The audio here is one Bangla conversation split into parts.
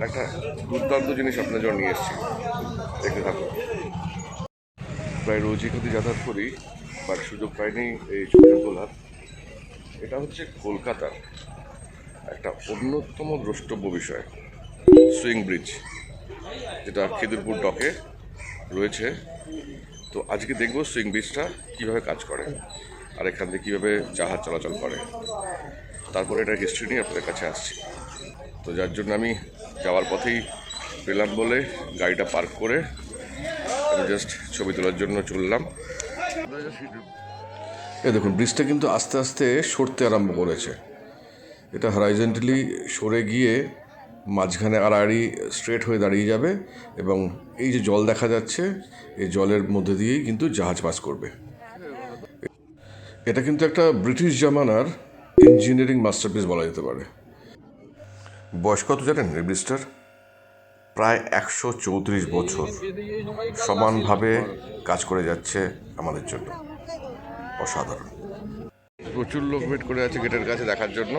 একটা দুর্দান্ত জিনিস আপনার জন্য নিয়ে এসেছি, দেখতে থাকুন। প্রায় রোজই যদি যাতায়াত করি, বাট সুযোগ পাইনি এই ছবি তোলার। এটা হচ্ছে কলকাতার একটা অন্যতম দ্রষ্টব্য বিষয়, সুইং ব্রিজ, যেটা খিদিরপুর ডকে রয়েছে। তো আজকে দেখবো সুইং ব্রিজটা কীভাবে কাজ করে আর এখান থেকে কীভাবে জাহাজ চলাচল করে। তারপরে এটা হিস্ট্রি নিয়ে আপনাদের কাছে আসছি। তো যার জন্য আমি যাওয়ার পথেই পেলাম বলে গাড়িটা পার্ক করে আমি জাস্ট ছবি তোলার জন্য চললাম। এ দেখুন, ব্রিজটা কিন্তু আস্তে আস্তে সরতে আরম্ভ করেছে। এটা হরাইজেন্টালি সরে গিয়ে মাঝখানে আড়াআড়ি স্ট্রেট হয়ে দাঁড়িয়ে যাবে এবং এই যে জল দেখা যাচ্ছে, এই জলের মধ্যে দিয়েই কিন্তু জাহাজ পাস করবে। এটা কিন্তু একটা ব্রিটিশ জামানার ইঞ্জিনিয়ারিং মাস্টারপিস বলা যেতে পারে। বয়স কত জানেন এই ব্রিজটার? প্রায় 134 বছর সমানভাবে কাজ করে যাচ্ছে আমাদের জন্য। অসাধারণ। প্রচুর লোক ওয়েট করে আছে গেটের কাছে দেখার জন্য।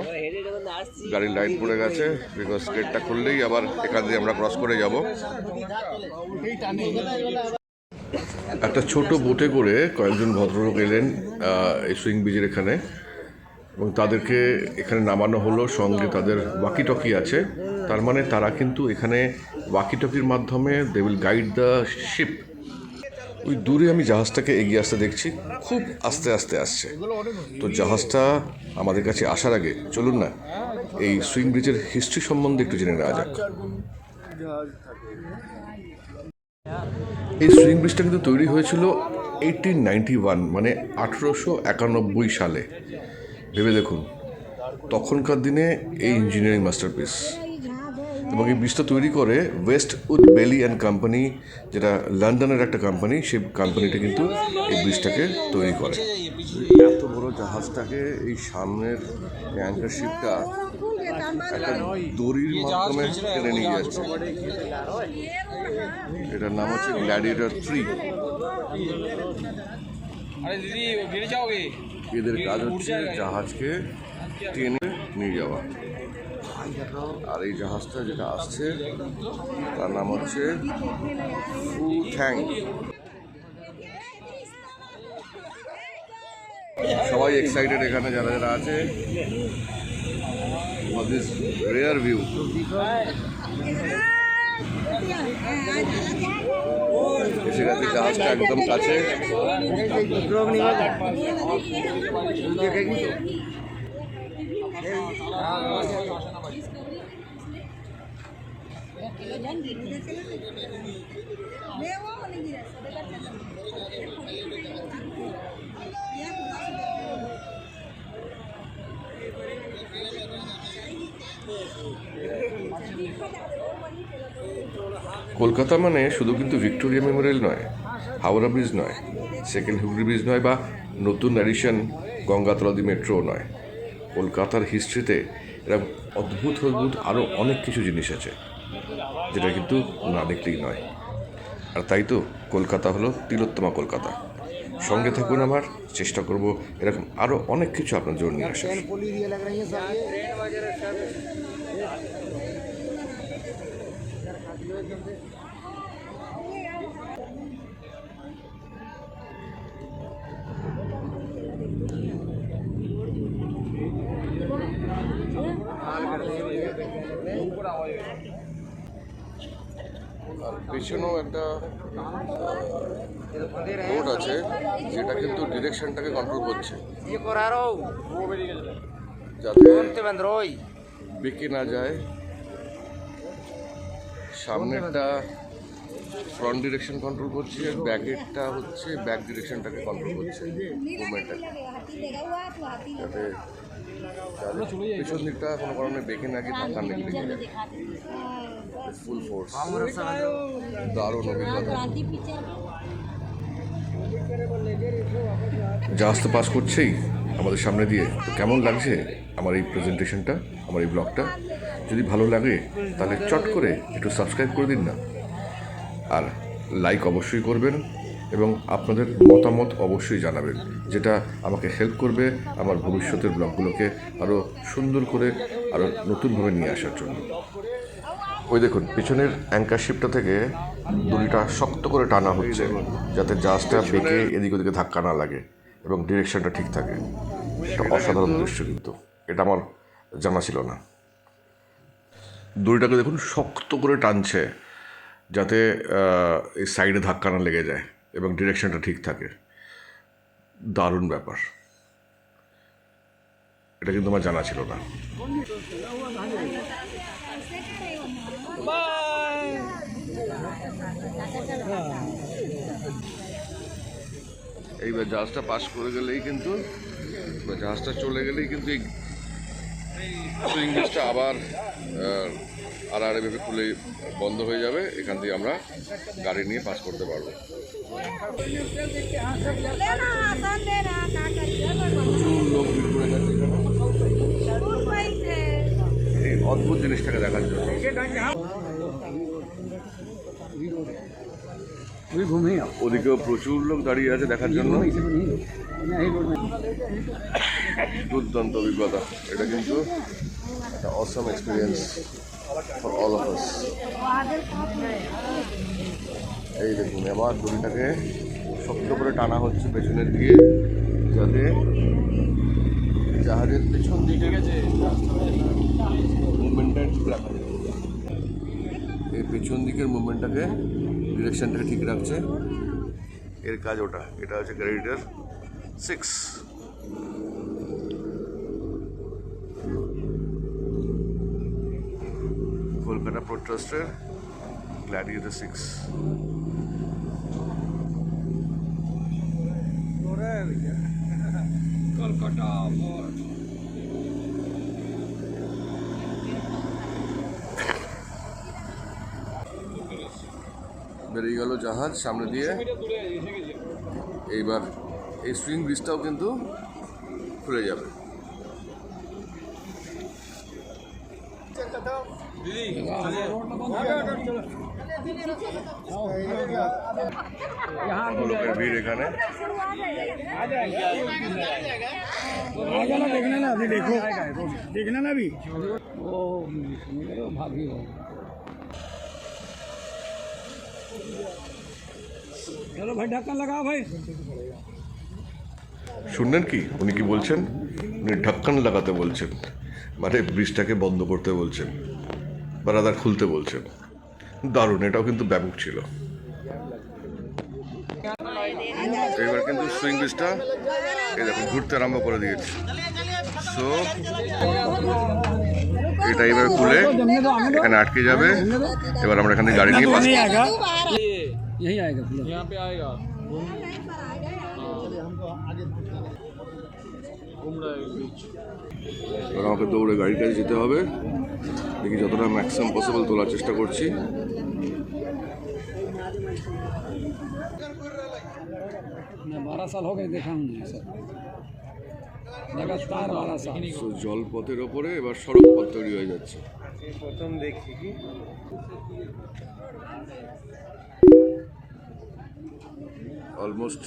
গাড়ির লাইন পড়ে গেছে, বিকজ গেটটা খুললেই আবার এখান দিয়ে আমরা ক্রস করে যাব। একটা ছোট বোটে করে কয়েকজন ভদ্রলোক এলেন এই সুইং ব্রিজের এখানে, এবং তাদেরকে এখানে নামানো হলো। সঙ্গে তাদের ওয়াকি টকি আছে, তার মানে তারা কিন্তু এখানে ওয়াকি টকির মাধ্যমে they will guide the ship. ওই দূরে আমি জাহাজটাকে এগিয়ে আসতে দেখছি, খুব আস্তে আস্তে আসছে। তো জাহাজটা আমাদের কাছে আসার আগে চলুন না এই সুইং ব্রিজের হিস্ট্রি সম্বন্ধে একটু জেনে নেওয়া যাক। এই সুইং ব্রিজটা কিন্তু তৈরি হয়েছিল 1891, মানে 1891 সালে। ভেবে দেখুন, তখনকার দিনে এই ইঞ্জিনিয়ারিং মাস্টারপিস। এবং এই ব্রিজটা তৈরি করে ওয়েস্টউড বেলি অ্যান্ড কোম্পানি, যেটা লন্ডনের একটা কোম্পানি, সেই কোম্পানিটা কিন্তু এই ব্রিজটাকে তৈরি করে। এত বড় জাহাজটাকে এই সামনের অ্যাঙ্কার শিপটা একটা দড়ির মাধ্যমে টেনে নিয়ে যাচ্ছে। এটার নাম হচ্ছে গ্ল্যাডিয়েটর 3। এদের কাজ হচ্ছে জাহাজকে টেনে নিয়ে যাওয়া। আর এই জাহাজটা যেটা আসছে তার নাম হচ্ছে ফু থ্যাং। সবাই এক্সাইটেড এখানে যারা যারা আছে ফর দিস রেয়ার ভিউ। এসে গেছে জাহাজটা একদম কাছে। কলকাতা মানে শুধু কিন্তু ভিক্টোরিয়া মেমোরিয়াল নয়, হাওড়া ব্রিজ নয়, সেকেন্ড হুগলি ব্রিজ নয়, বা নতুন এডিশন গঙ্গাতলাদি মেট্রো নয়। কলকাতার হিস্ট্রিতে এরকম অদ্ভুত অদ্ভুত আরও অনেক কিছু জিনিস আছে, যেটা কিন্তু না দেখলেই নয়। আর তাই তো কলকাতা হলো তিলোত্তমা কলকাতা। সঙ্গে থাকুন, আমার চেষ্টা করব এরকম আরও অনেক কিছু আপনার জন্য নিয়ে আসার। আর পেছনেও একটা বোর্ড আছে, যেটা কিন্তু ডিরেকশনটাকে কন্ট্রোল করছে, যাতে বেঁকে না যায়। সামনেরটা ফ্রন্ট ডিরেকশন কন্ট্রোল করছে, আর ব্যাকেরটা হচ্ছে ব্যাক ডিরেকশনটাকে কন্ট্রোল করছে, মুভমেন্টটাকে, যাতে পেছন দিকটা কোনো কারণে বেঁকে না গিয়ে ধাক্কা লেগে যায়। ফুল ফোর্স, দারুণ অভিজ্ঞতা। জাহাজ তো পাস করছেই আমাদের সামনে দিয়ে। তো কেমন লাগছে আমার এই প্রেজেন্টেশনটা, আমার এই ব্লগটা? যদি ভালো লাগে তাহলে চট করে একটু সাবস্ক্রাইব করে দিন না, আর লাইক অবশ্যই করবেন, এবং আপনাদের মতামত অবশ্যই জানাবেন, যেটা আমাকে হেল্প করবে আমার ভবিষ্যতের ব্লগগুলোকে আরও সুন্দর করে আরও নতুনভাবে নিয়ে আসার জন্য। ওই দেখুন পিছনের অ্যাঙ্কার শিপটা থেকে দড়িটা শক্ত করে টানা হচ্ছে যাতে জাহাজটা বেঁকে এদিক ওদিকে ধাক্কা না লাগে এবং ডিরেকশনটা ঠিক থাকে। এটা অসাধারণ দৃশ্য, কিন্তু এটা আমার জানা ছিল না। দড়িটাকে দেখুন শক্ত করে টানছে যাতে এই সাইডে ধাক্কা না লেগে যায় এবং ডিরেকশনটা ঠিক থাকে। দারুণ ব্যাপার, এটা কিন্তু আমার জানা ছিল না। এইবার জাহাজটা পাস করে গেলেই কিন্তু, জাহাজটা চলে গেলেই কিন্তু এই সুইং ব্রিজটা আবার আড়াআড়িভাবে খুলে বন্ধ হয়ে যাবে। এখান থেকে আমরা গাড়ি নিয়ে পাস করতে পারবো। লোক ভিড় করে গেছে এই অদ্ভুত জিনিসটাকে দেখার জন্য। ওদিকেও প্রচুর লোক দাঁড়িয়ে আছে দেখার জন্য। দুর্দান্ত অভিজ্ঞতা, এটা কিন্তু একটা awesome experience for all of us. এই দেখুন আবার দড়িটাকে শক্ত করে টানা হচ্ছে পেছনের দিকে যাতে জাহাজের পেছন দিকে মুভমেন্টটা ঠিক রাখা যায়। এই পেছন দিকের মুভমেন্টটাকে, ডিরেকশনটাকে ঠিক রাখছে, এর কাজ ওটা। এটা হচ্ছে গ্ল্যাডিয়েটর 6। কলকাতা পোর্ট ট্রাস্টের গ্ল্যাডিয়েটর 6। কলকাতা পোর্ট। বেরিয়ে গেল জাহাজ সামনে দিয়ে। এইবার এই সুইং ব্রিজটাও কিন্তু খুলে যাবে। লোকের ভিড় এখানে। देखना ना अभी, देखो देखना ना अभी। ओ भाभी हो, चलो भाई ढक्कन लगाओ भाई। শুনলেন কি উনি কি বলছেন? উনি ঢাক্কান লাগাতে বলছেন, মানে ব্রিজটাকে বন্ধ করতে বলছেন বা রাদার খুলতে বলছেন। দারুণ, এটাও কিন্তু ব্যাপক ছিল। এবার কিন্তু সুইং ব্রিজটা এই দেখুন ঘুরতে আরম্ভ করে দিয়েছে। সো এটা এবার খুলে এখানে আটকে যাবে। এবার আমরা এখানে গাড়ি নিয়ে পাস यही आएगा, यहाँ पे आएगा। এবার আমাকে দৌড়ে গাড়ির কাছে যেতে হবে। দেখি যতটা ম্যাক্সিমাম পসিবল তোলার চেষ্টা করছি। 12 साल हो गए देखा हूँ सर, लगातार 12 साल। তো জলপথের ওপরে এবার সড়ক পথ তৈরি হয়ে যাচ্ছে। প্রথম দেখি কি অলমোস্ট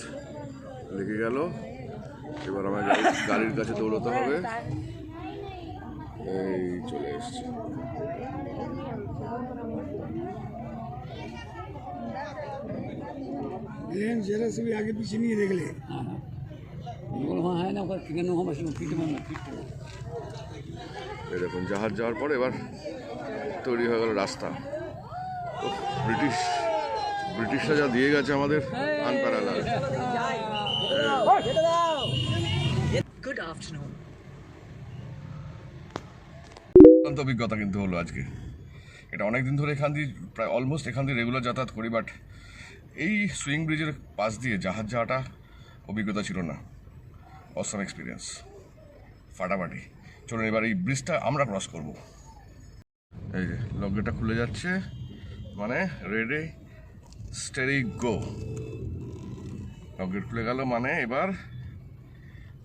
লেগে গেল। এবার আমার গাড়ির কাছে দৌড়াতে হবে। এই চলে এসছে। लेन जरा से भी आगे पीछे नहीं देख ले। वहाँ है ना चिकन हम फिट में এই দেখুন জাহাজ যাওয়ার পরে এবার তৈরি হয়ে গেল রাস্তা। ব্রিটিশরা যা দিয়ে গেছে আমাদের আনপ্যারালাল। Good afternoon. দুর্দান্ত অভিজ্ঞতা কিন্তু হলো আজকে। এটা অনেকদিন ধরে এখান দিয়ে প্রায় অলমোস্ট এখান দিয়ে রেগুলার যাতায়াত করি, বাট এই সুইং ব্রিজের পাশ দিয়ে জাহাজ যাওয়াটা অভিজ্ঞতা ছিল না। অসম এক্সপিরিয়েন্স, ফাটাফাটি। চলুন এবার এই ব্রিজটা আমরা ক্রস করব। এই যে লক গেটটা খুলে যাচ্ছে, মানে ready steady go. Lock gate খুলে গেল, মানে এবার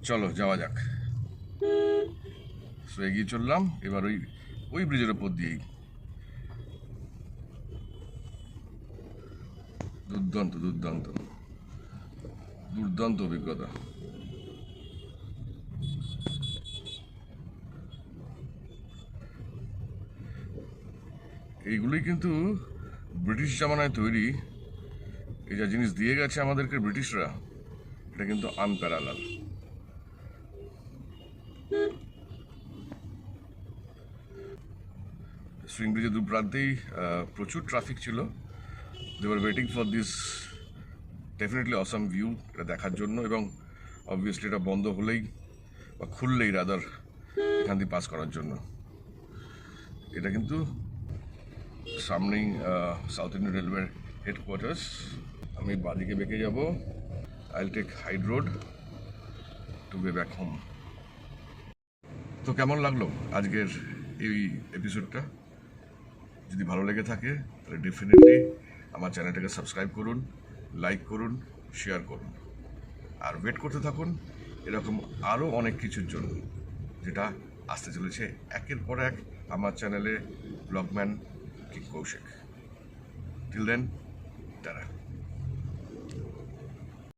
চলো যাওয়া যাক। সো এগিয়ে চললাম এবার ওই ব্রিজের ওপর দিয়েই। দুর্দান্ত দুর্দান্ত দুর্দান্ত অভিজ্ঞতা। এইগুলোই কিন্তু ব্রিটিশ জামানায় তৈরি। এই যা জিনিস দিয়ে গেছে আমাদেরকে ব্রিটিশরা, এটা কিন্তু আনপ্যারালাল। সুইং ব্রিজের দু প্রান্তেই প্রচুর ট্রাফিক ছিল। They were waiting for this definitely awesome view এটা দেখার জন্য, এবং অবভিয়াসলি এটা বন্ধ হলেই বা খুললেই রাদার এখান দিয়ে পাস করার জন্য। এটা কিন্তু সামনেই সাউথ ইন্ডিয়ান রেলওয়ের হেডকোয়ার্টার্স। আমি বাদিকে বেঁকে যাব। I will take Hyde road to way back home. তো কেমন লাগলো আজকের এই এপিসোডটা? যদি ভালো লেগে থাকে তাহলে ডেফিনেটলি আমার চ্যানেলটাকে সাবস্ক্রাইব করুন, লাইক করুন, শেয়ার করুন, আর ওয়েট করতে থাকুন এরকম আরও অনেক কিছুর জন্য, যেটা আসতে চলেছে একের পর এক আমার চ্যানেলে blogman king Koushik. Till then, tata.